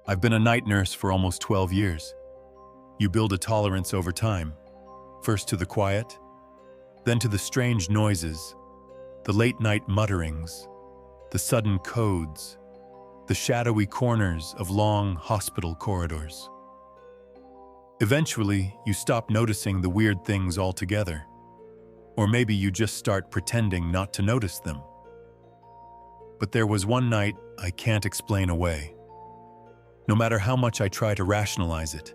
I've been a night nurse for almost 12 years. You build a tolerance over time, first to the quiet, then to the strange noises, the late-night mutterings, the sudden codes, the shadowy corners of long hospital corridors. Eventually, you stop noticing the weird things altogether, or maybe you just start pretending not to notice them. But there was one night I can't explain away. No matter how much I try to rationalize it,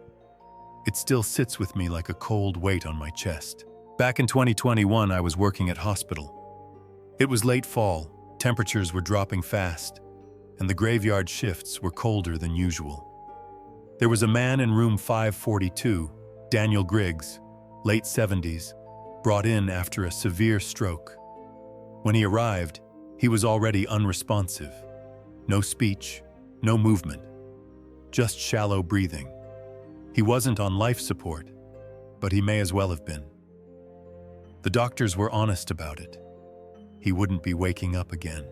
it still sits with me like a cold weight on my chest. Back in 2021, I was working at hospital. It was late fall, temperatures were dropping fast, and the graveyard shifts were colder than usual. There was a man in room 542, Daniel Griggs, late 70s, brought in after a severe stroke. When he arrived, he was already unresponsive. No speech, no movement, just shallow breathing. He wasn't on life support, but he may as well have been. The doctors were honest about it. He wouldn't be waking up again.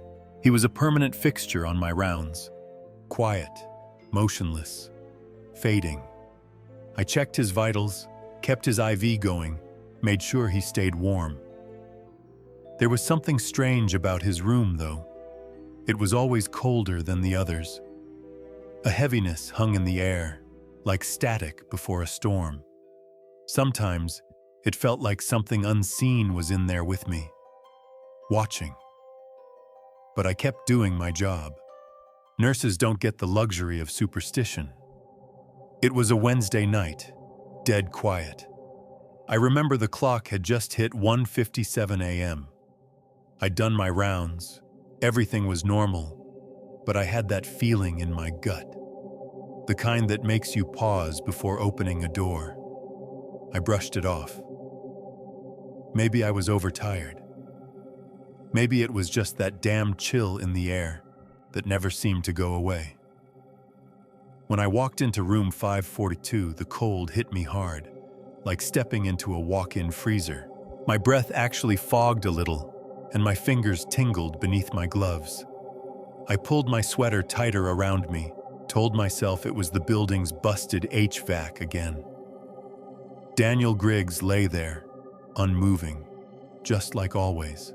He was a permanent fixture on my rounds. Quiet, motionless, fading. I checked his vitals, kept his IV going, made sure he stayed warm. There was something strange about his room, though. It was always colder than the others. A heaviness hung in the air, like static before a storm. Sometimes, it felt like something unseen was in there with me, watching. But I kept doing my job. Nurses don't get the luxury of superstition. It was a Wednesday night, dead quiet. I remember the clock had just hit 1:57 a.m. I'd done my rounds. Everything was normal, but I had that feeling in my gut. The kind that makes you pause before opening a door. I brushed it off. Maybe I was overtired. Maybe it was just that damn chill in the air that never seemed to go away. When I walked into room 542, the cold hit me hard, like stepping into a walk-in freezer. My breath actually fogged a little, and my fingers tingled beneath my gloves. I pulled my sweater tighter around me, told myself it was the building's busted HVAC again. Daniel Griggs lay there, unmoving, just like always.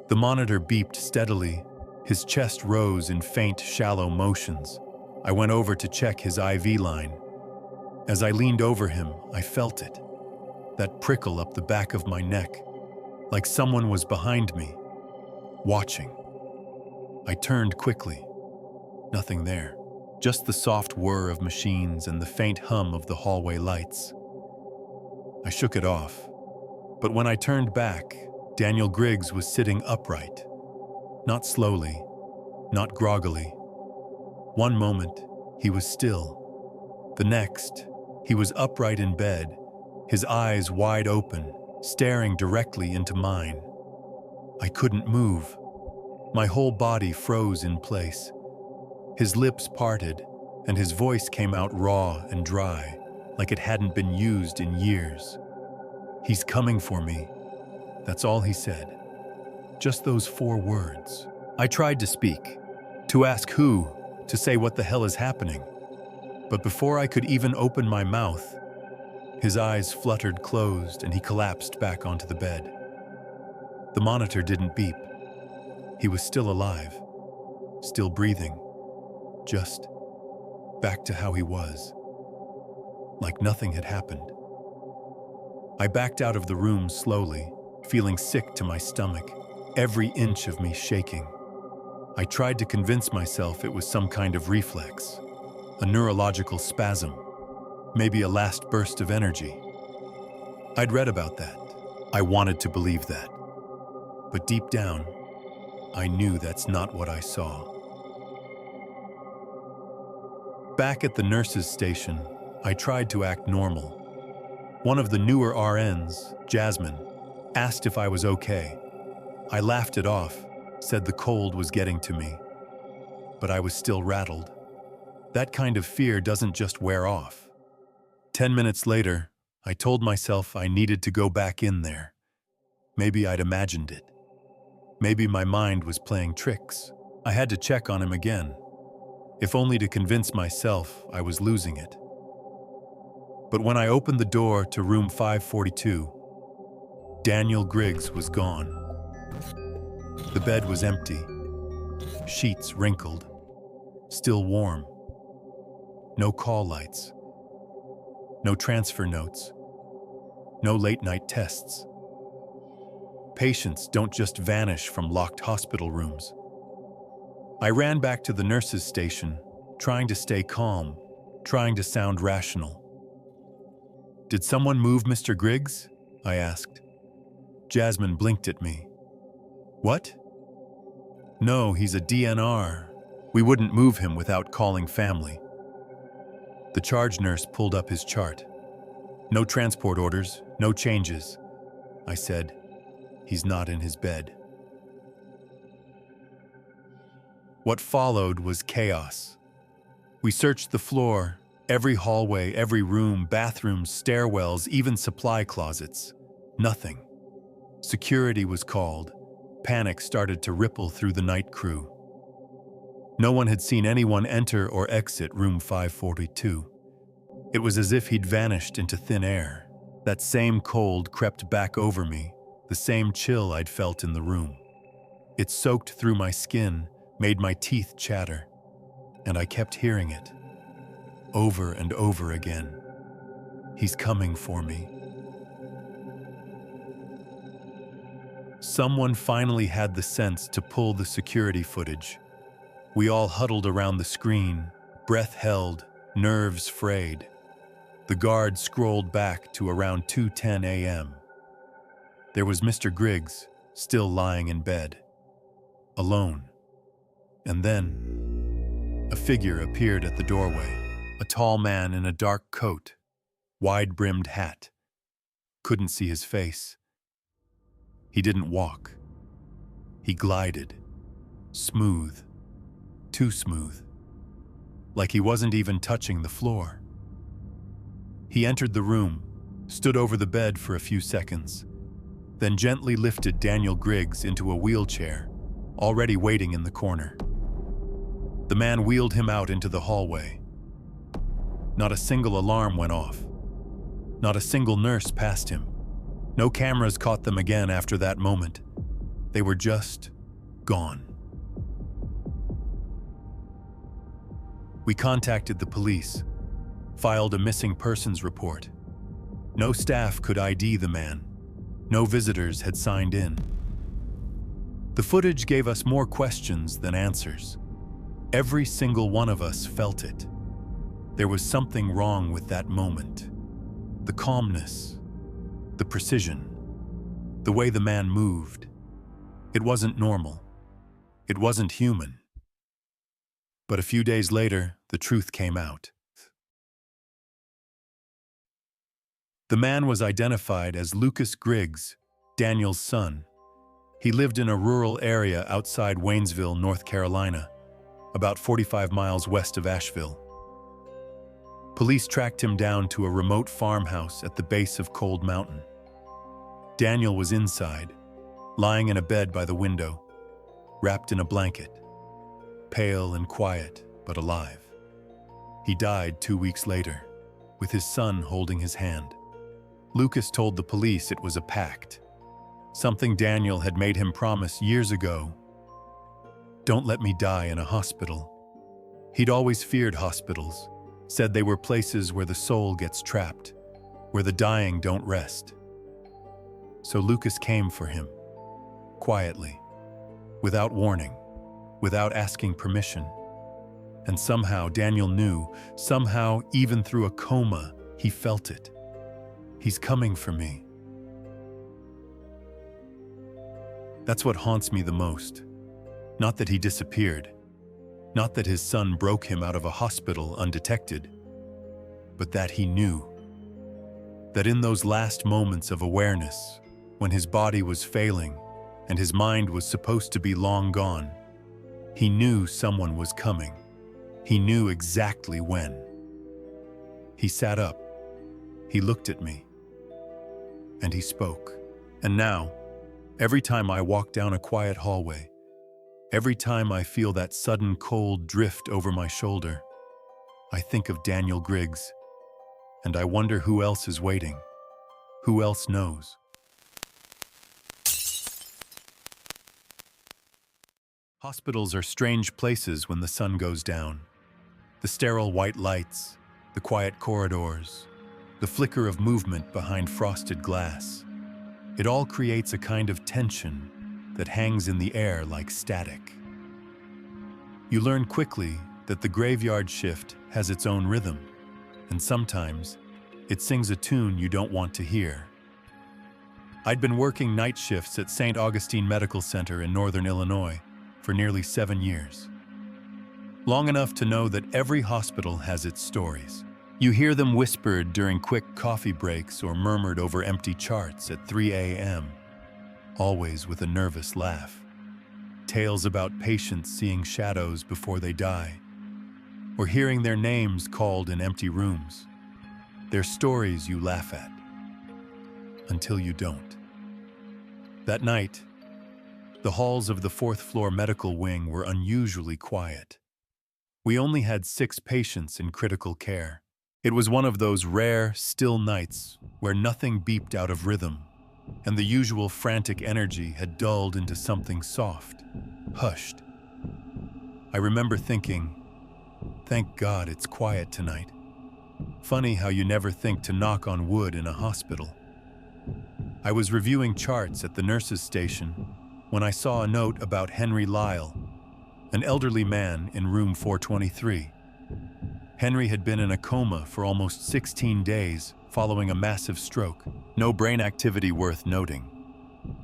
The monitor beeped steadily, his chest rose in faint, shallow motions. I went over to check his IV line. As I leaned over him, I felt it, that prickle up the back of my neck, like someone was behind me, watching. I turned quickly. Nothing there, just the soft whir of machines and the faint hum of the hallway lights. I shook it off, but when I turned back, Daniel Griggs was sitting upright, not slowly, not groggily. One moment, he was still. The next, he was upright in bed, his eyes wide open, staring directly into mine. I couldn't move. My whole body froze in place. His lips parted, and his voice came out raw and dry, like it hadn't been used in years. "He's coming for me." That's all he said. Just those 4 words. I tried to speak, to ask who, to say what the hell is happening. But before I could even open my mouth, his eyes fluttered closed and he collapsed back onto the bed. The monitor didn't beep. He was still alive, still breathing, just back to how he was, like nothing had happened. I backed out of the room slowly, feeling sick to my stomach, every inch of me shaking. I tried to convince myself it was some kind of reflex, a neurological spasm, maybe a last burst of energy. I'd read about that. I wanted to believe that. But deep down, I knew that's not what I saw. Back at the nurses' station, I tried to act normal. One of the newer RNs, Jasmine, asked if I was okay. I laughed it off, said the cold was getting to me. But I was still rattled. That kind of fear doesn't just wear off. 10 minutes later, I told myself I needed to go back in there. Maybe I'd imagined it. Maybe my mind was playing tricks. I had to check on him again. if only to convince myself I was losing it. But when I opened the door to room 542, Daniel Griggs was gone. The bed was empty, sheets wrinkled, still warm. No call lights, no transfer notes, no late-night tests. Patients don't just vanish from locked hospital rooms. I ran back to the nurse's station, trying to stay calm, trying to sound rational. "Did someone move Mr. Griggs?" I asked. Jasmine blinked at me. "What?" "No, he's a DNR. We wouldn't move him without calling family." The charge nurse pulled up his chart. "No transport orders, no changes." I said, "He's not in his bed." What followed was chaos. We searched the floor, every hallway, every room, bathrooms, stairwells, even supply closets. Nothing. Security was called. Panic started to ripple through the night crew. No one had seen anyone enter or exit room 542. It was as if he'd vanished into thin air. That same cold crept back over me, the same chill I'd felt in the room. It soaked through my skin, made my teeth chatter, and I kept hearing it, over and over again. "He's coming for me." Someone finally had the sense to pull the security footage. We all huddled around the screen, breath held, nerves frayed. The guard scrolled back to around 2:10 a.m. There was Mr. Griggs, still lying in bed, alone. And then, a figure appeared at the doorway, a tall man in a dark coat, wide-brimmed hat. Couldn't see his face. He didn't walk. He glided, smooth, too smooth, like he wasn't even touching the floor. He entered the room, stood over the bed for a few seconds, then gently lifted Daniel Griggs into a wheelchair, already waiting in the corner. The man wheeled him out into the hallway. Not a single alarm went off. Not a single nurse passed him. No cameras caught them again after that moment. They were just gone. We contacted the police, filed a missing persons report. No staff could ID the man. No visitors had signed in. The footage gave us more questions than answers. Every single one of us felt it. There was something wrong with that moment. The calmness, the precision, the way the man moved. It wasn't normal. It wasn't human. But a few days later, the truth came out. The man was identified as Lucas Griggs, Daniel's son. He lived in a rural area outside Waynesville, North Carolina, about 45 miles west of Asheville. Police tracked him down to a remote farmhouse at the base of Cold Mountain. Daniel was inside, lying in a bed by the window, wrapped in a blanket, pale and quiet, but alive. He died 2 weeks later, with his son holding his hand. Lucas told the police it was a pact, something Daniel had made him promise years ago. "Don't let me die in a hospital." He'd always feared hospitals, said they were places where the soul gets trapped, where the dying don't rest. So Lucas came for him, quietly, without warning, without asking permission. And somehow Daniel knew, somehow even through a coma, he felt it. He's coming for me. That's what haunts me the most. Not that he disappeared, not that his son broke him out of a hospital undetected, but that he knew. That in those last moments of awareness, when his body was failing and his mind was supposed to be long gone, he knew someone was coming. He knew exactly when. He sat up, he looked at me, and he spoke. And now, every time I walk down a quiet hallway, Every time I feel that sudden cold drift over my shoulder, I think of Daniel Griggs, and I wonder who else is waiting, who else knows. Hospitals are strange places when the sun goes down. The sterile white lights, the quiet corridors, the flicker of movement behind frosted glass. It all creates a kind of tension that hangs in the air like static. You learn quickly that the graveyard shift has its own rhythm, and sometimes it sings a tune you don't want to hear. I'd been working night shifts at St. Augustine Medical Center in northern Illinois for nearly 7 years. Long enough to know that every hospital has its stories. You hear them whispered during quick coffee breaks or murmured over empty charts at 3 a.m., always with a nervous laugh. Tales about patients seeing shadows before they die, or hearing their names called in empty rooms. They're stories you laugh at, until you don't. That night, the halls of the fourth-floor medical wing were unusually quiet. We only had 6 patients in critical care. It was one of those rare, still nights where nothing beeped out of rhythm, and the usual frantic energy had dulled into something soft, hushed. I remember thinking, thank God it's quiet tonight. Funny how you never think to knock on wood in a hospital. I was reviewing charts at the nurses' station when I saw a note about Henry Lyle, an elderly man in room 423. Henry had been in a coma for almost 16 days following a massive stroke. No brain activity worth noting,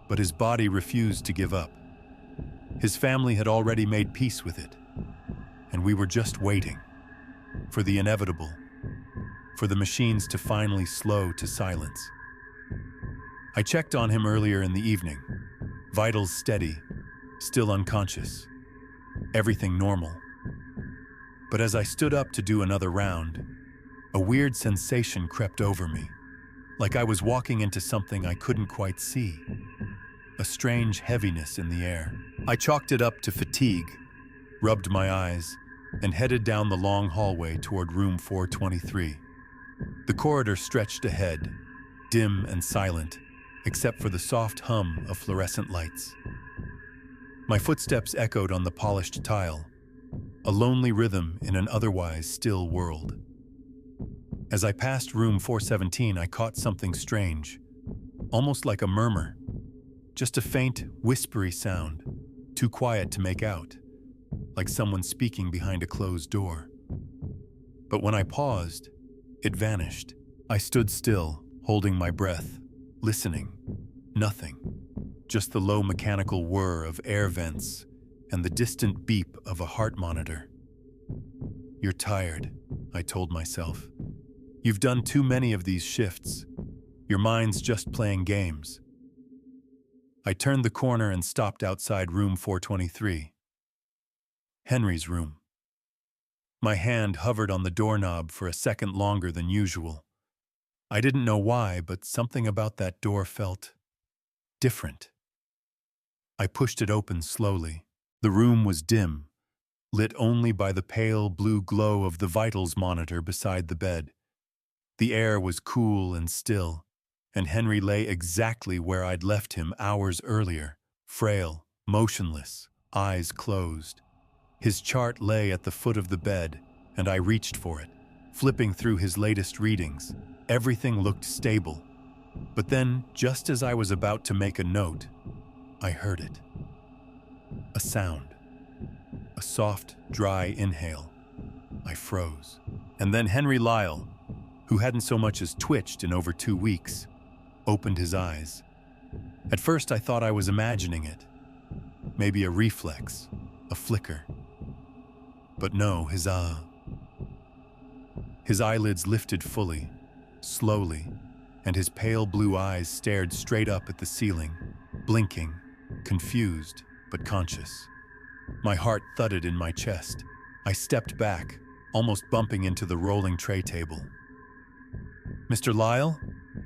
but his body refused to give up. His family had already made peace with it, and we were just waiting for the inevitable, for the machines to finally slow to silence. I checked on him earlier in the evening, vitals steady, still unconscious, everything normal. But as I stood up to do another round, a weird sensation crept over me, like I was walking into something I couldn't quite see. A strange heaviness in the air. I chalked it up to fatigue, rubbed my eyes, and headed down the long hallway toward room 423. The corridor stretched ahead, dim and silent, except for the soft hum of fluorescent lights. My footsteps echoed on the polished tile, a lonely rhythm in an otherwise still world. As I passed room 417, I caught something strange, almost like a murmur, just a faint, whispery sound, too quiet to make out, like someone speaking behind a closed door. But when I paused, it vanished. I stood still, holding my breath, listening. Nothing. Just the low mechanical whir of air vents and the distant beep of a heart monitor. You're tired, I told myself. You've done too many of these shifts. Your mind's just playing games. I turned the corner and stopped outside room 423. Henry's room. My hand hovered on the doorknob for a second longer than usual. I didn't know why, but something about that door felt different. I pushed it open slowly. The room was dim, lit only by the pale blue glow of the vitals monitor beside the bed. The air was cool and still, and Henry lay exactly where I'd left him hours earlier, frail, motionless, eyes closed. His chart lay at the foot of the bed, and I reached for it, flipping through his latest readings. Everything looked stable. But then, just as I was about to make a note, I heard it. A sound. A soft, dry inhale. I froze. And then Henry Lyle, who hadn't so much as twitched in over 2 weeks, opened his eyes. At first I thought I was imagining it. Maybe a reflex, a flicker. But no, his eyelids lifted fully, slowly, and his pale blue eyes stared straight up at the ceiling, blinking, confused but conscious. My heart thudded in my chest. I stepped back, almost bumping into the rolling tray table. "Mr. Lyle?"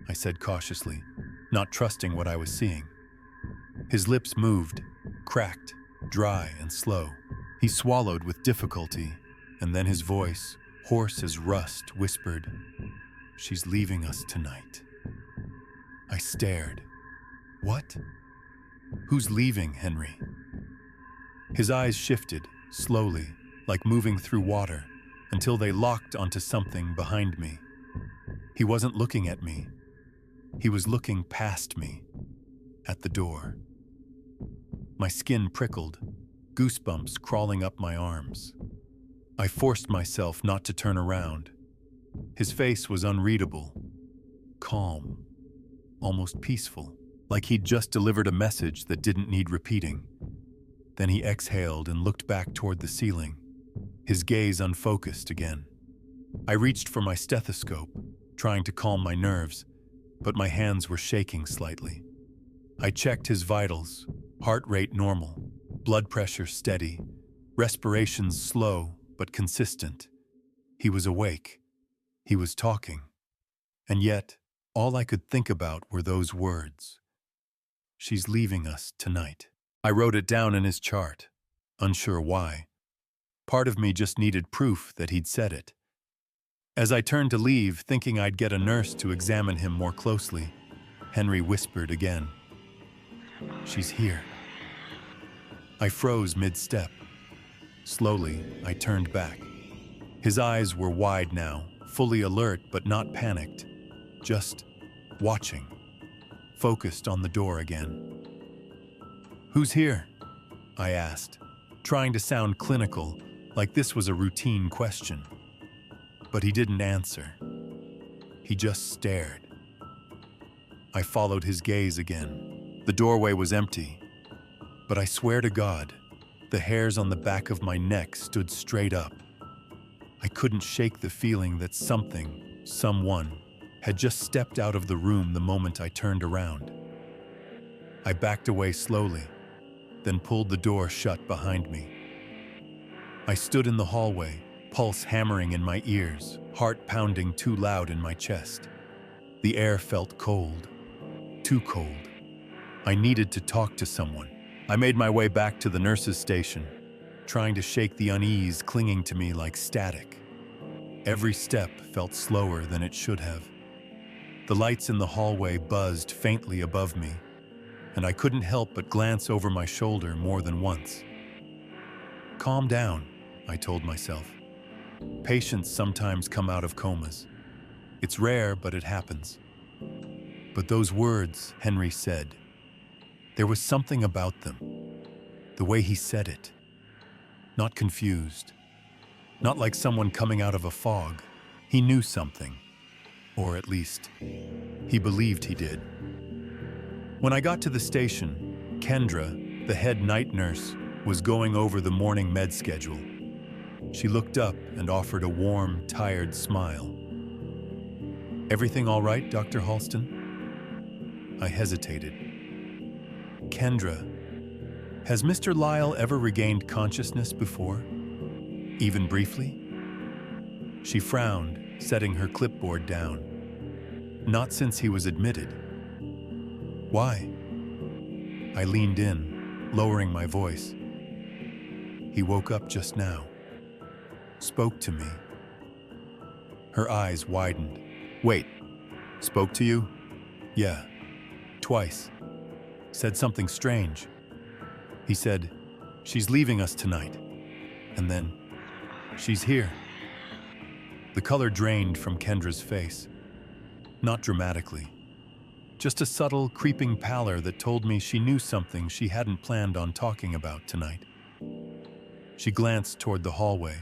I said cautiously, not trusting what I was seeing. His lips moved, cracked, dry and slow. He swallowed with difficulty, and then his voice, hoarse as rust, whispered, "She's leaving us tonight." I stared. What? Who's leaving, Henry? His eyes shifted, slowly, like moving through water, until they locked onto something behind me. He wasn't looking at me. He was looking past me, at the door. My skin prickled, goosebumps crawling up my arms. I forced myself not to turn around. His face was unreadable, calm, almost peaceful, like he'd just delivered a message that didn't need repeating. Then he exhaled and looked back toward the ceiling, his gaze unfocused again. I reached for my stethoscope, trying to calm my nerves, but my hands were shaking slightly. I checked his vitals, heart rate normal, blood pressure steady, respirations slow but consistent. He was awake. He was talking. And yet, all I could think about were those words. "She's leaving us tonight." I wrote it down in his chart, unsure why. Part of me just needed proof that he'd said it. As I turned to leave, thinking I'd get a nurse to examine him more closely, Henry whispered again, "She's here." I froze mid-step. Slowly, I turned back. His eyes were wide now, fully alert but not panicked, just watching, focused on the door again. "Who's here?" I asked, trying to sound clinical, like this was a routine question. But he didn't answer. He just stared. I followed his gaze again. The doorway was empty, but I swear to God, the hairs on the back of my neck stood straight up. I couldn't shake the feeling that something, someone, had just stepped out of the room the moment I turned around. I backed away slowly, then pulled the door shut behind me. I stood in the hallway, pulse hammering in my ears, heart pounding too loud in my chest. The air felt cold, too cold. I needed to talk to someone. I made my way back to the nurse's station, trying to shake the unease clinging to me like static. Every step felt slower than it should have. The lights in the hallway buzzed faintly above me, and I couldn't help but glance over my shoulder more than once. "Calm down," I told myself. "Patients sometimes come out of comas. It's rare, but it happens." But those words Henry said, there was something about them. The way he said it. Not confused. Not like someone coming out of a fog. He knew something. Or at least, he believed he did. When I got to the station, Kendra, the head night nurse, was going over the morning med schedule. She looked up and offered a warm, tired smile. "Everything all right, Dr. Halston?" I hesitated. "Kendra, has Mr. Lyle ever regained consciousness before? Even briefly?" She frowned, setting her clipboard down. "Not since he was admitted." "Why?" I leaned in, lowering my voice. "He woke up just now. Spoke to me." Her eyes widened. "Wait, spoke to you?" "Yeah, twice. Said something strange. He said, 'She's leaving us tonight.' And then, 'She's here.'" The color drained from Kendra's face. Not dramatically. Just a subtle, creeping pallor that told me she knew something she hadn't planned on talking about tonight. She glanced toward the hallway.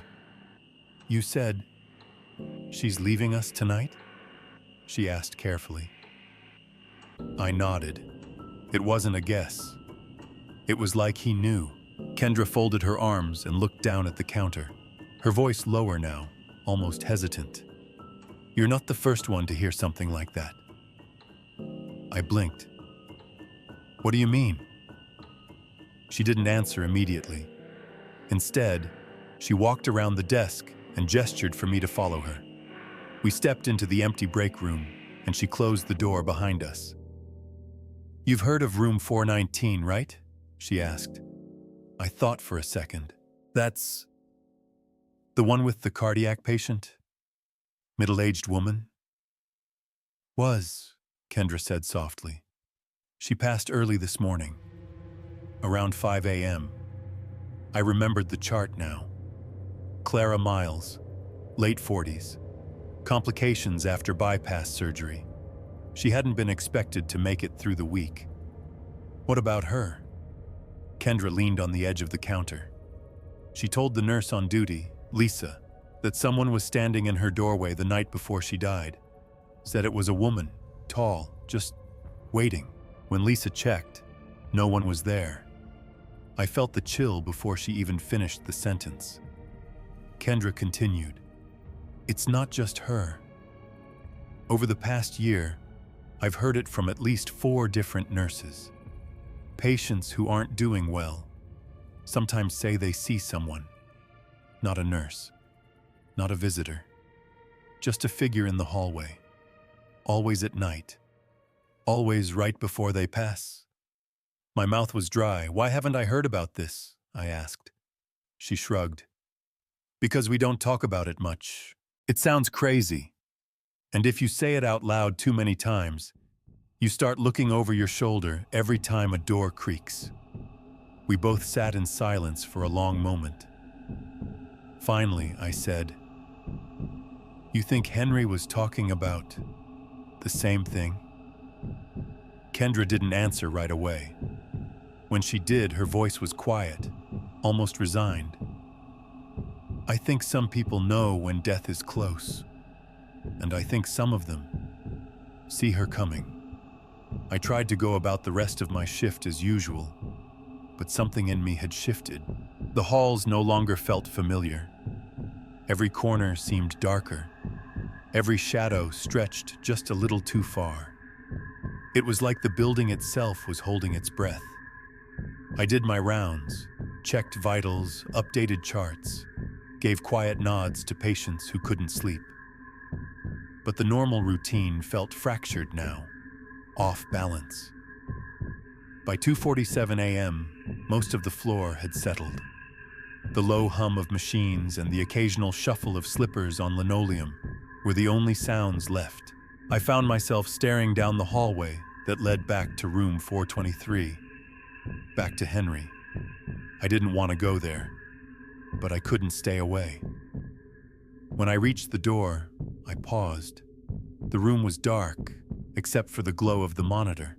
"You said, 'She's leaving us tonight?'" she asked carefully. I nodded. It wasn't a guess. It was like he knew. Kendra folded her arms and looked down at the counter, her voice lower now, almost hesitant. "You're not the first one to hear something like that." I blinked. "What do you mean?" She didn't answer immediately. Instead, she walked around the desk and gestured for me to follow her. We stepped into the empty break room, and she closed the door behind us. "You've heard of room 419, right?" she asked. I thought for a second. That's the one with the cardiac patient? Middle-aged woman? Was, Kendra said softly. She passed early this morning, around 5 a.m. I remembered the chart now. Clara Miles, late 40s. Complications after bypass surgery. She hadn't been expected to make it through the week. What about her? Kendra leaned on the edge of the counter. She told the nurse on duty, Lisa, that someone was standing in her doorway the night before she died. Said it was a woman, tall, just waiting. When Lisa checked, no one was there. I felt the chill before she even finished the sentence. Kendra continued, "It's not just her. Over the past year, I've heard it from at least 4 different nurses. Patients who aren't doing well sometimes say they see someone. Not a nurse, not a visitor, just a figure in the hallway. Always at night, always right before they pass." My mouth was dry. "Why haven't I heard about this?" I asked. She shrugged. "Because we don't talk about it much. It sounds crazy. And if you say it out loud too many times, you start looking over your shoulder every time a door creaks." We both sat in silence for a long moment. Finally, I said, "You think Henry was talking about the same thing?" Kendra didn't answer right away. When she did, her voice was quiet, almost resigned. "I think some people know when death is close, and I think some of them see her coming." I tried to go about the rest of my shift as usual, but something in me had shifted. The halls no longer felt familiar. Every corner seemed darker. Every shadow stretched just a little too far. It was like the building itself was holding its breath. I did my rounds, checked vitals, updated charts, gave quiet nods to patients who couldn't sleep. But the normal routine felt fractured now, off balance. By 2:47 a.m., most of the floor had settled. The low hum of machines and the occasional shuffle of slippers on linoleum were the only sounds left. I found myself staring down the hallway that led back to room 423, back to Henry. I didn't want to go there, but I couldn't stay away. When I reached the door, I paused. The room was dark, except for the glow of the monitor.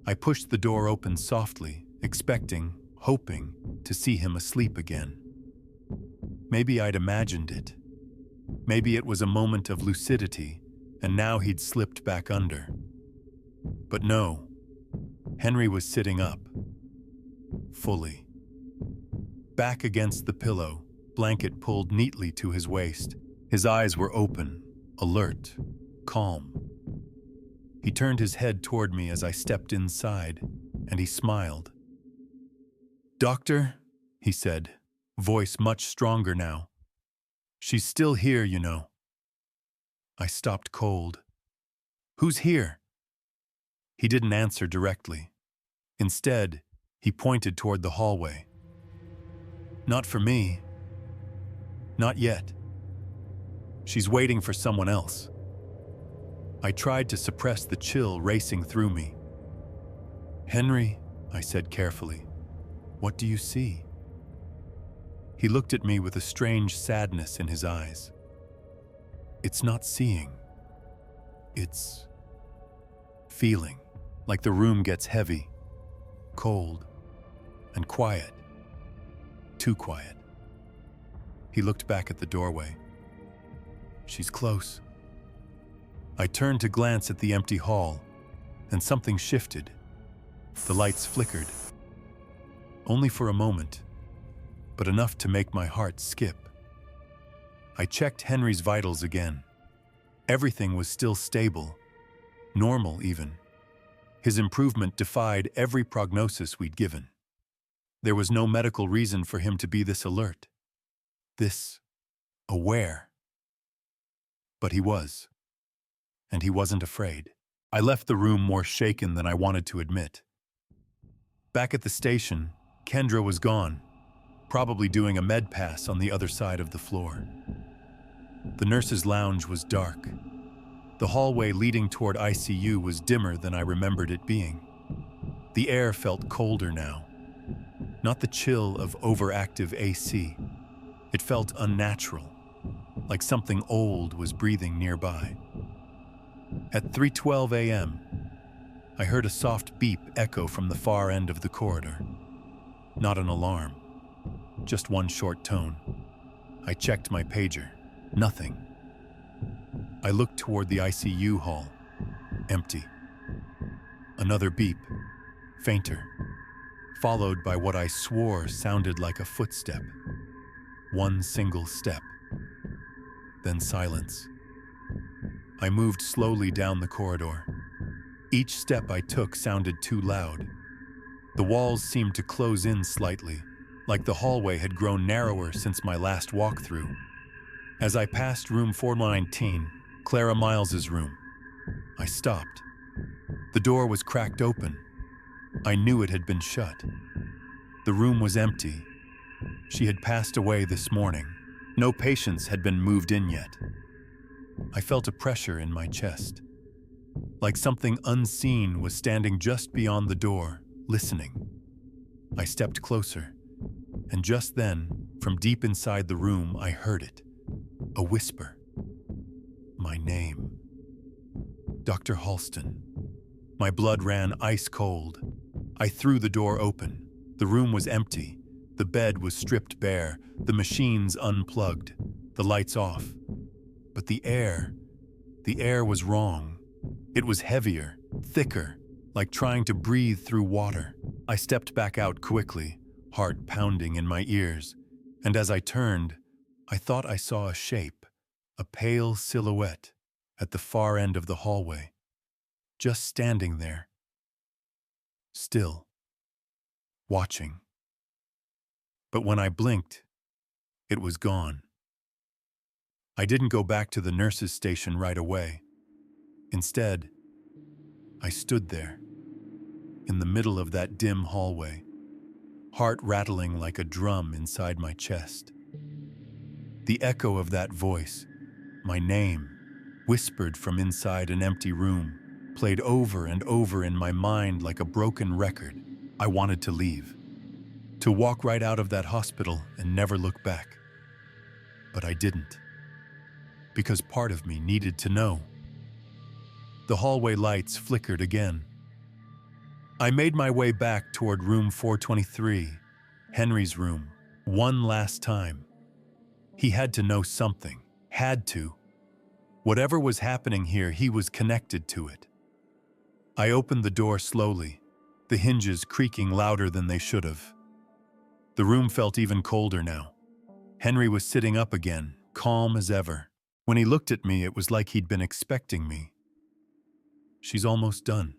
I pushed the door open softly, expecting, hoping, to see him asleep again. Maybe I'd imagined it. Maybe it was a moment of lucidity, and now he'd slipped back under. But no, Henry was sitting up, fully. Back against the pillow, blanket pulled neatly to his waist. His eyes were open, alert, calm. He turned his head toward me as I stepped inside, and he smiled. "Doctor," he said, voice much stronger now. "She's still here, you know." I stopped cold. "Who's here?" He didn't answer directly. Instead, he pointed toward the hallway. "Not for me. Not yet. She's waiting for someone else." I tried to suppress the chill racing through me. "Henry," I said carefully, "what do you see?" He looked at me with a strange sadness in his eyes. "It's not seeing. It's feeling, like the room gets heavy, cold, and quiet. Too quiet." He looked back at the doorway. "She's close." I turned to glance at the empty hall, and something shifted. The lights flickered. Only for a moment, but enough to make my heart skip. I checked Henry's vitals again. Everything was still stable, normal even. His improvement defied every prognosis we'd given. There was no medical reason for him to be this alert, this aware. But he was. And he wasn't afraid. I left the room more shaken than I wanted to admit. Back at the station, Kendra was gone, probably doing a med pass on the other side of the floor. The nurse's lounge was dark. The hallway leading toward ICU was dimmer than I remembered it being. The air felt colder now, not the chill of overactive AC. It felt unnatural, like something old was breathing nearby. At 3:12 a.m., I heard a soft beep echo from the far end of the corridor. Not an alarm, just one short tone. I checked my pager. Nothing. I looked toward the ICU hall. Empty. Another beep, fainter, followed by what I swore sounded like a footstep. One single step. Then silence. I moved slowly down the corridor. Each step I took sounded too loud. The walls seemed to close in slightly, like the hallway had grown narrower since my last walkthrough. As I passed room 419, Clara Miles's room, I stopped. The door was cracked open. I knew it had been shut. The room was empty. She had passed away this morning. No patients had been moved in yet. I felt a pressure in my chest, like something unseen was standing just beyond the door, listening. I stepped closer, and just then, from deep inside the room, I heard it. A whisper. My name. Dr. Halston. My blood ran ice cold. I threw the door open. The room was empty. The bed was stripped bare, the machines unplugged, the lights off. But the air was wrong. It was heavier, thicker, like trying to breathe through water. I stepped back out quickly, heart pounding in my ears, and as I turned, I thought I saw a shape, a pale silhouette, at the far end of the hallway, just standing there, still, watching. But when I blinked, it was gone. I didn't go back to the nurse's station right away. Instead, I stood there, in the middle of that dim hallway, heart rattling like a drum inside my chest. The echo of that voice, my name, whispered from inside an empty room, played over and over in my mind like a broken record. I wanted to leave, to walk right out of that hospital and never look back. But I didn't, because part of me needed to know. The hallway lights flickered again. I made my way back toward room 423, Henry's room, one last time. He had to know something, had to. Whatever was happening here, he was connected to it. I opened the door slowly, the hinges creaking louder than they should have. The room felt even colder now. Henry was sitting up again, calm as ever. When he looked at me, it was like he'd been expecting me. "She's almost done,"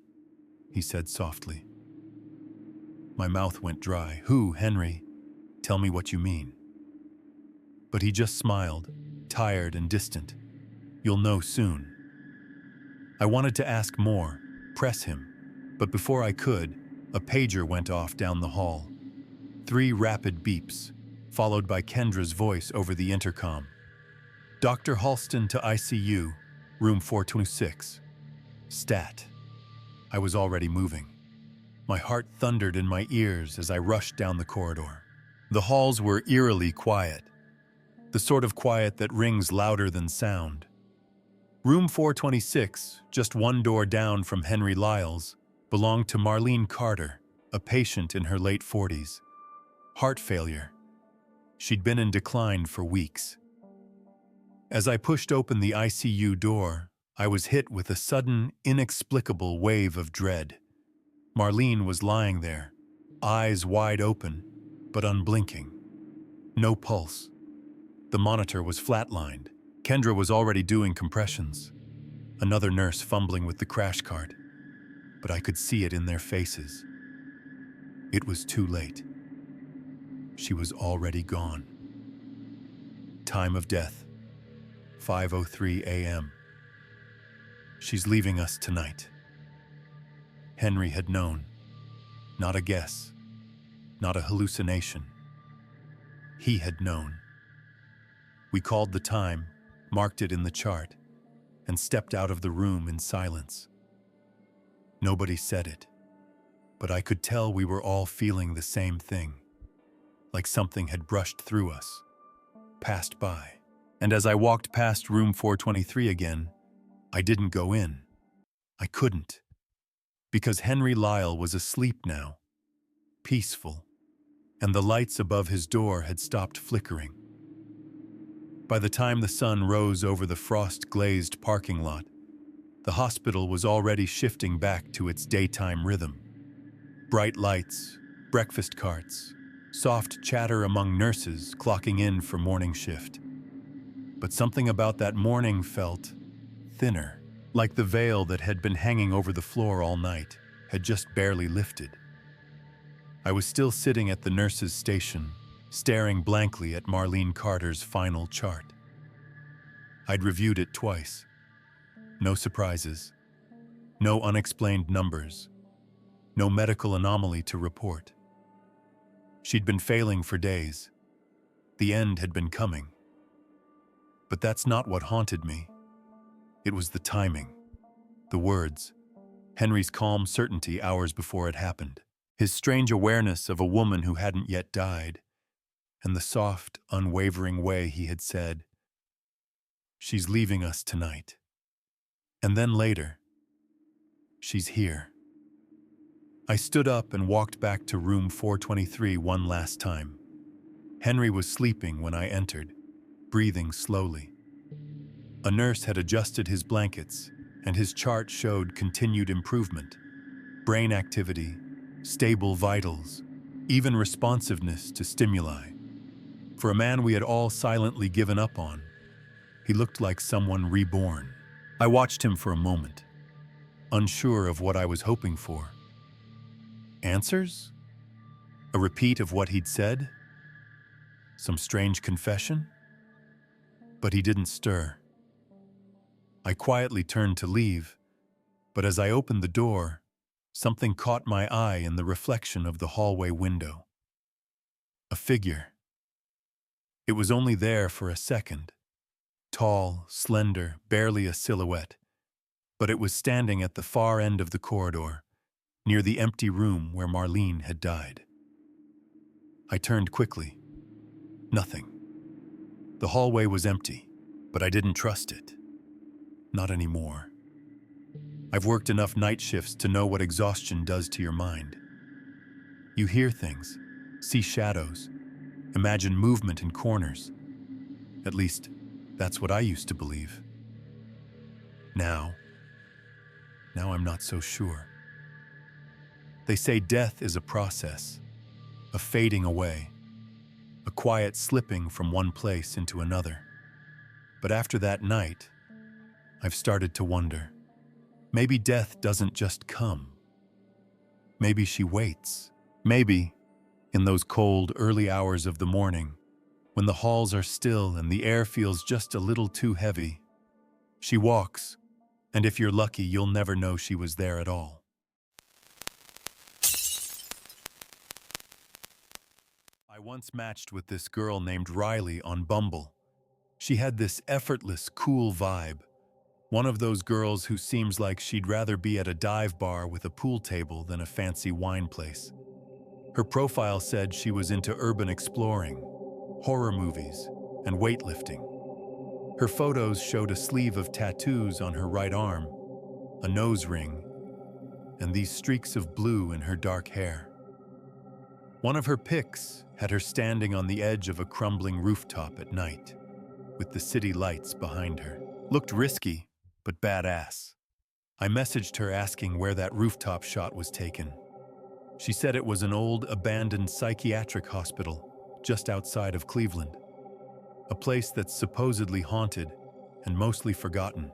he said softly. My mouth went dry. "Who, Henry? Tell me what you mean." But he just smiled, tired and distant. "You'll know soon." I wanted to ask more, press him, but before I could, a pager went off down the hall. 3 rapid beeps, followed by Kendra's voice over the intercom. "Dr. Halston to ICU, room 426. Stat." I was already moving. My heart thundered in my ears as I rushed down the corridor. The halls were eerily quiet, the sort of quiet that rings louder than sound. Room 426, just one door down from Henry Lyle's, belonged to Marlene Carter, a patient in her late 40s. Heart failure. She'd been in decline for weeks. As I pushed open the ICU door, I was hit with a sudden, inexplicable wave of dread. Marlene was lying there, eyes wide open, but unblinking. No pulse. The monitor was flatlined. Kendra was already doing compressions. Another nurse fumbling with the crash cart. But I could see it in their faces. It was too late. She was already gone. Time of death, 5:03 a.m. She's leaving us tonight. Henry had known. Not a guess. not a hallucination. He had known. We called the time, marked it in the chart, and stepped out of the room in silence. Nobody said it, but I could tell we were all feeling the same thing, like something had brushed through us, passed by. And as I walked past room 423 again, I didn't go in. I couldn't, because Henry Lyle was asleep now, peaceful, and the lights above his door had stopped flickering. By the time the sun rose over the frost-glazed parking lot, the hospital was already shifting back to its daytime rhythm. Bright lights, breakfast carts, soft chatter among nurses clocking in for morning shift. But something about that morning felt thinner, like the veil that had been hanging over the floor all night had just barely lifted. I was still sitting at the nurse's station, staring blankly at Marlene Carter's final chart. I'd reviewed it twice. No surprises, no unexplained numbers, no medical anomaly to report. She'd been failing for days. The end had been coming. But that's not what haunted me. It was the timing, the words, Henry's calm certainty hours before it happened, his strange awareness of a woman who hadn't yet died, and the soft, unwavering way he had said, "She's leaving us tonight." And then later, "She's here." I stood up and walked back to room 423 one last time. Henry was sleeping when I entered, breathing slowly. A nurse had adjusted his blankets, and his chart showed continued improvement. Brain activity, stable vitals, even responsiveness to stimuli. For a man we had all silently given up on, he looked like someone reborn. I watched him for a moment, unsure of what I was hoping for. Answers? A repeat of what he'd said? Some strange confession? But he didn't stir. I quietly turned to leave, but as I opened the door, something caught my eye in the reflection of the hallway window. A figure. It was only there for a second. Tall, slender, barely a silhouette, but it was standing at the far end of the corridor, near the empty room where Marlene had died. I turned quickly. Nothing. The hallway was empty, but I didn't trust it. Not anymore. I've worked enough night shifts to know what exhaustion does to your mind. You hear things, see shadows, imagine movement in corners. At least, that's what I used to believe. Now I'm not so sure. They say death is a process, a fading away, a quiet slipping from one place into another. But after that night, I've started to wonder. Maybe death doesn't just come. Maybe she waits. Maybe, in those cold, early hours of the morning, when the halls are still and the air feels just a little too heavy, she walks, and if you're lucky, you'll never know she was there at all. I once matched with this girl named Riley on Bumble. She had this effortless, cool vibe. One of those girls who seems like she'd rather be at a dive bar with a pool table than a fancy wine place. Her profile said she was into urban exploring, horror movies, and weightlifting. Her photos showed a sleeve of tattoos on her right arm, a nose ring, and these streaks of blue in her dark hair. One of her pics had her standing on the edge of a crumbling rooftop at night, with the city lights behind her. Looked risky, but badass. I messaged her asking where that rooftop shot was taken. She said it was an old, abandoned psychiatric hospital just outside of Cleveland, a place that's supposedly haunted and mostly forgotten.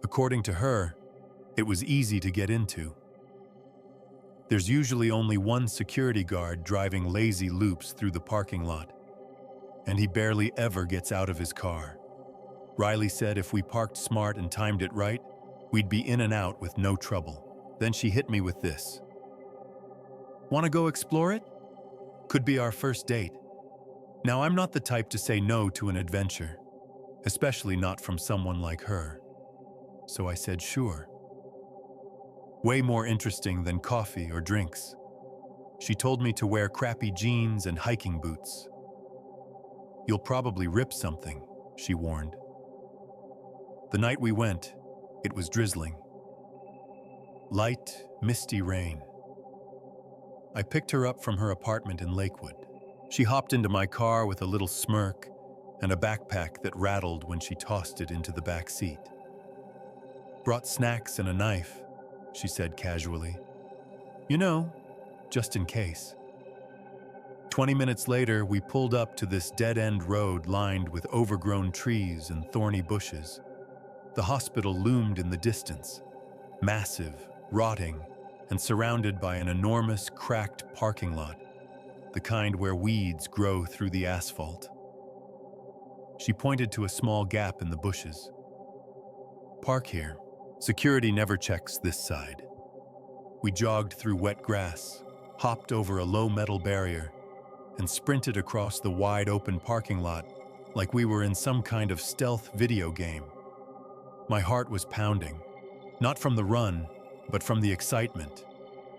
According to her, it was easy to get into. There's usually only one security guard driving lazy loops through the parking lot, and he barely ever gets out of his car. Riley said if we parked smart and timed it right, we'd be in and out with no trouble. Then she hit me with this. "Want to go explore it?" Could be our first date. Now, I'm not the type to say no to an adventure, especially not from someone like her. So I said sure. Way more interesting than coffee or drinks. She told me to wear crappy jeans and hiking boots. You'll probably rip something, she warned. The night we went, it was drizzling. Light, misty rain. I picked her up from her apartment in Lakewood. She hopped into my car with a little smirk and a backpack that rattled when she tossed it into the back seat. Brought snacks and a knife, she said casually. You know, just in case. 20 minutes later, we pulled up to this dead-end road lined with overgrown trees and thorny bushes. The hospital loomed in the distance, massive, rotting, and surrounded by an enormous, cracked parking lot, the kind where weeds grow through the asphalt. She pointed to a small gap in the bushes. Park here. Security never checks this side. We jogged through wet grass, hopped over a low metal barrier, and sprinted across the wide-open parking lot like we were in some kind of stealth video game. My heart was pounding, not from the run, but from the excitement,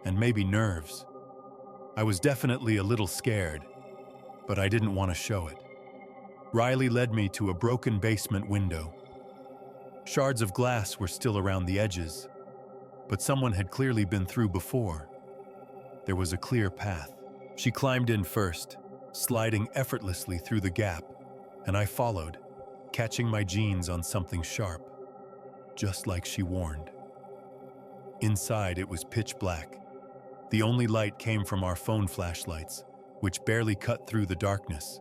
and maybe nerves. I was definitely a little scared, but I didn't want to show it. Riley led me to a broken basement window. Shards of glass were still around the edges, but someone had clearly been through before. There was a clear path. She climbed in first, sliding effortlessly through the gap, and I followed, catching my jeans on something sharp, just like she warned. Inside, it was pitch black. The only light came from our phone flashlights, which barely cut through the darkness.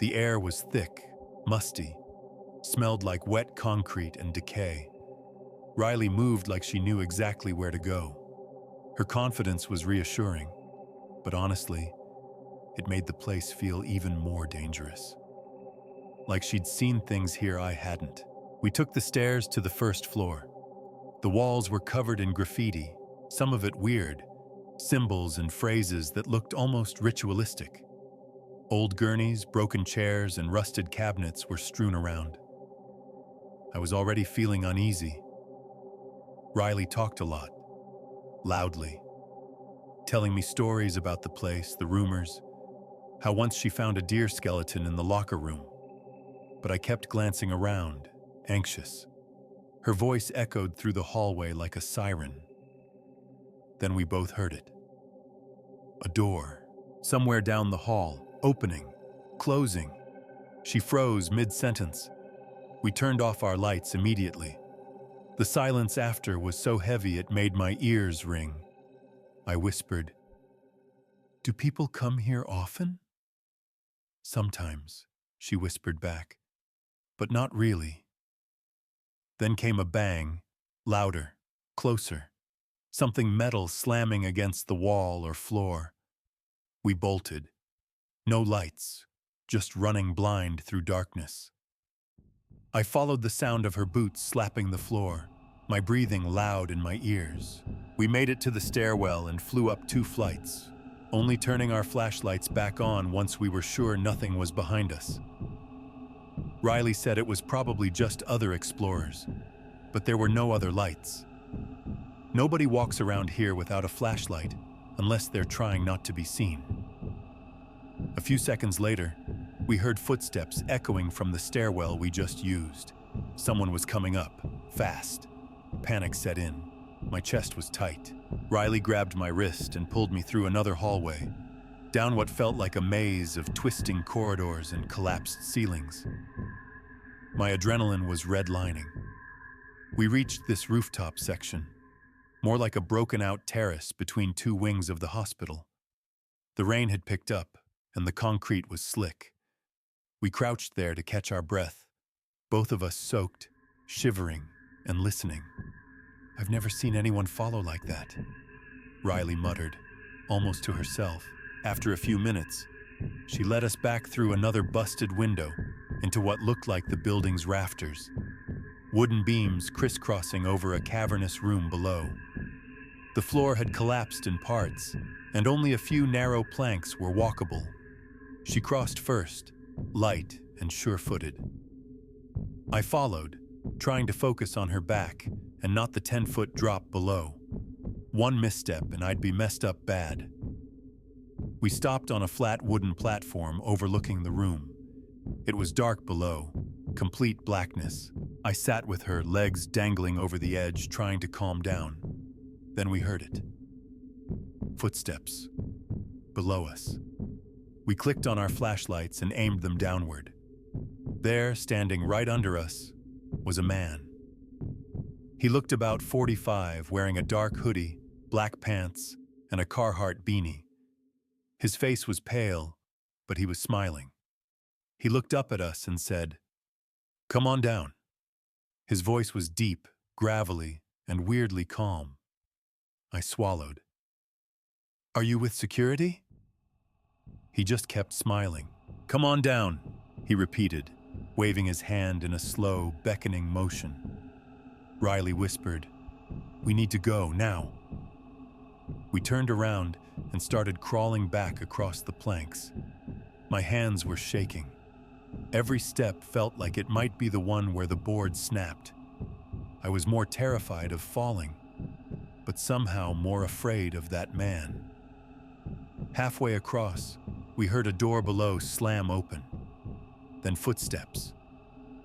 The air was thick, musty, smelled like wet concrete and decay. Riley moved like she knew exactly where to go. Her confidence was reassuring, but honestly, it made the place feel even more dangerous. Like she'd seen things here I hadn't. We took the stairs to the first floor. The walls were covered in graffiti, some of it weird, symbols and phrases that looked almost ritualistic. Old gurneys, broken chairs, and rusted cabinets were strewn around. I was already feeling uneasy. Riley talked a lot, loudly, telling me stories about the place, the rumors, how once she found a deer skeleton in the locker room. But I kept glancing around, anxious. Her voice echoed through the hallway like a siren. Then we both heard it. A door, somewhere down the hall, opening, closing. She froze mid-sentence. We turned off our lights immediately. The silence after was so heavy it made my ears ring. I whispered, "Do people come here often?" "Sometimes," she whispered back, "but not really." Then came a bang, louder, closer, something metal slamming against the wall or floor. We bolted. No lights, just running blind through darkness. I followed the sound of her boots slapping the floor, my breathing loud in my ears. We made it to the stairwell and flew up 2 flights, only turning our flashlights back on once we were sure nothing was behind us. Riley said it was probably just other explorers, but there were no other lights. Nobody walks around here without a flashlight unless they're trying not to be seen. A few seconds later, we heard footsteps echoing from the stairwell we just used. Someone was coming up, fast. Panic set in. My chest was tight. Riley grabbed my wrist and pulled me through another hallway, down what felt like a maze of twisting corridors and collapsed ceilings. My adrenaline was redlining. We reached this rooftop section, more like a broken-out terrace between 2 wings of the hospital. The rain had picked up, and the concrete was slick. We crouched there to catch our breath, both of us soaked, shivering, and listening. "I've never seen anyone follow like that," Riley muttered, almost to herself. After a few minutes, she led us back through another busted window into what looked like the building's rafters, wooden beams crisscrossing over a cavernous room below. The floor had collapsed in parts, and only a few narrow planks were walkable. She crossed first, light and sure-footed. I followed, trying to focus on her back and not the 10-foot drop below. One misstep and I'd be messed up bad. We stopped on a flat wooden platform overlooking the room. It was dark below, complete blackness. I sat with her, legs dangling over the edge, trying to calm down. Then we heard it. Footsteps. Below us. We clicked on our flashlights and aimed them downward. There, standing right under us, was a man. He looked about 45, wearing a dark hoodie, black pants, and a Carhartt beanie. His face was pale, but he was smiling. He looked up at us and said, "Come on down." His voice was deep, gravelly, and weirdly calm. I swallowed. "Are you with security?" He just kept smiling. "Come on down," he repeated, waving his hand in a slow, beckoning motion. Riley whispered, "We need to go, now." We turned around and started crawling back across the planks. My hands were shaking. Every step felt like it might be the one where the board snapped. I was more terrified of falling, but somehow more afraid of that man. Halfway across, we heard a door below slam open. Then footsteps.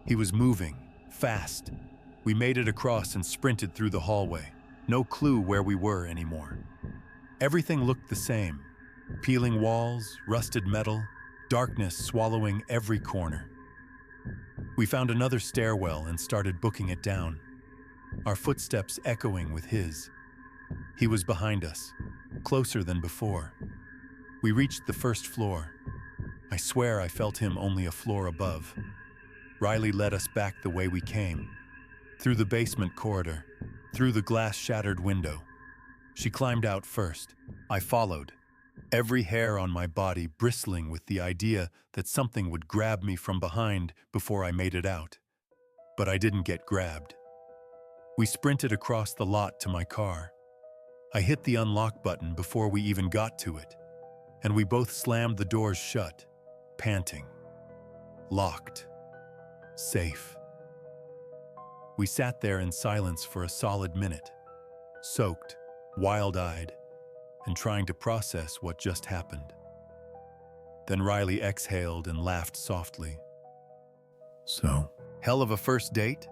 He was moving, fast. We made it across and sprinted through the hallway. No clue where we were anymore. Everything looked the same. Peeling walls, rusted metal, darkness swallowing every corner. We found another stairwell and started booking it down, our footsteps echoing with his. He was behind us, closer than before. We reached the first floor. I swear I felt him only a floor above. Riley led us back the way we came, through the basement corridor, through the glass-shattered window. She climbed out first. I followed, every hair on my body bristling with the idea that something would grab me from behind before I made it out. But I didn't get grabbed. We sprinted across the lot to my car. I hit the unlock button before we even got to it, and we both slammed the doors shut, panting. Locked. Safe. We sat there in silence for a solid minute, soaked, wild-eyed, and trying to process what just happened. Then Riley exhaled and laughed softly. "So, hell of a first date?"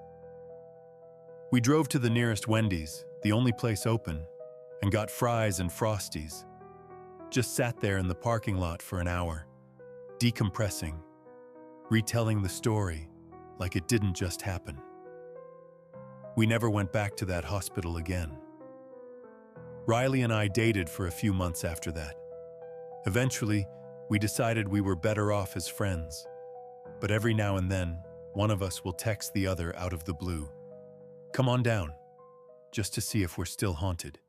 We drove to the nearest Wendy's, the only place open, and got fries and Frosties. Just sat there in the parking lot for an hour, decompressing, retelling the story like it didn't just happen. We never went back to that hospital again. Riley and I dated for a few months after that. Eventually, we decided we were better off as friends, but every now and then, one of us will text the other out of the blue, "Come on down," just to see if we're still haunted.